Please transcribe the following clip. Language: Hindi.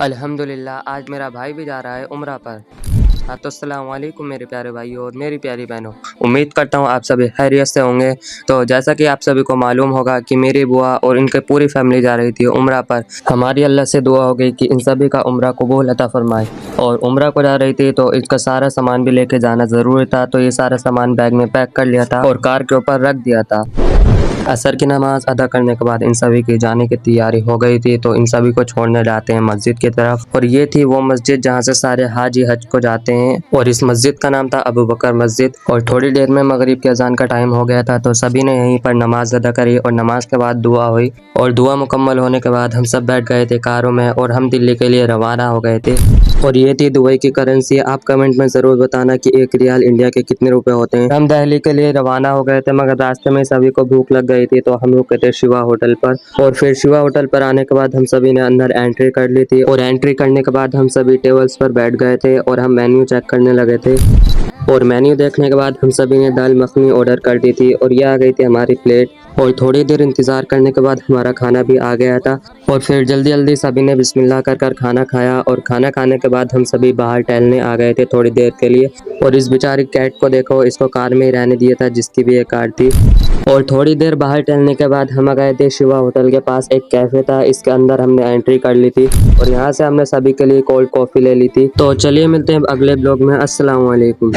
अल्हम्दुलिल्लाह आज मेरा भाई भी जा रहा है उम्रा पर। हाँ तो अस्सलाम वालेकुम मेरे प्यारे भाइयों और मेरी प्यारी बहनों, उम्मीद करता हूँ आप सभी खैरियत से होंगे। तो जैसा कि आप सभी को मालूम होगा कि मेरी बुआ और इनके पूरी फैमिली जा रही थी उम्रा पर। हमारी अल्लाह से दुआ हो गई कि इन सभी का उम्रा कबूल अता फरमाए। और उम्रा को जा रही थी तो इसका सारा सामान भी लेके जाना ज़रूरी था, तो ये सारा सामान बैग में पैक कर लिया था और कार के ऊपर रख दिया था। असर की नमाज अदा करने के बाद इन सभी की जाने की तैयारी हो गई थी, तो इन सभी को छोड़ने जाते हैं मस्जिद की तरफ। और ये थी वो मस्जिद जहाँ से सारे हाजी हज को जाते हैं, और इस मस्जिद का नाम था अबू बकर मस्जिद। और थोड़ी देर में मगरिब की अजान का टाइम हो गया था, तो सभी ने यहीं पर नमाज अदा करी और नमाज के बाद दुआ हुई। और दुआ मुकम्मल होने के बाद हम सब बैठ गए थे कारों में और हम दिल्ली के लिए रवाना हो गए थे। और ये थी दुबई की करेंसी। आप कमेंट में ज़रूर बताना कि 1 रियाल इंडिया के कितने रुपए होते हैं। हम दिल्ली के लिए रवाना हो गए थे, मगर रास्ते में सभी को भूख लग गई थी, तो हम रुके थे शिवा होटल पर। और फिर शिवा होटल पर आने के बाद हम सभी ने अंदर एंट्री कर ली थी, और एंट्री करने के बाद हम सभी टेबल्स पर बैठ गए थे और हम मेन्यू चेक करने लगे थे। और मेन्यू देखने के बाद हम सभी ने दाल मखनी ऑर्डर कर दी थी और ये आ गई थी हमारी प्लेट। और थोड़ी देर इंतज़ार करने के बाद हमारा खाना भी आ गया था। और फिर जल्दी जल्दी सभी ने बिस्मिल्लाह कर खाना खाया, और खाना खाने के बाद हम सभी बाहर टहलने आ गए थे थोड़ी देर के लिए। और इस बेचारी कैट को देखो, इसको कार में ही रहने दिया था जिसकी भी एक कार थी। और थोड़ी देर बाहर टहलने के बाद हम आ गए थे शिवा होटल के पास। एक कैफ़े था, इसके अंदर हमने एंट्री कर ली थी और यहाँ से हमने सभी के लिए कोल्ड कॉफ़ी ले ली थी। तो चलिए मिलते हैं अगले ब्लॉग में। अस्सलाम वालेकुम।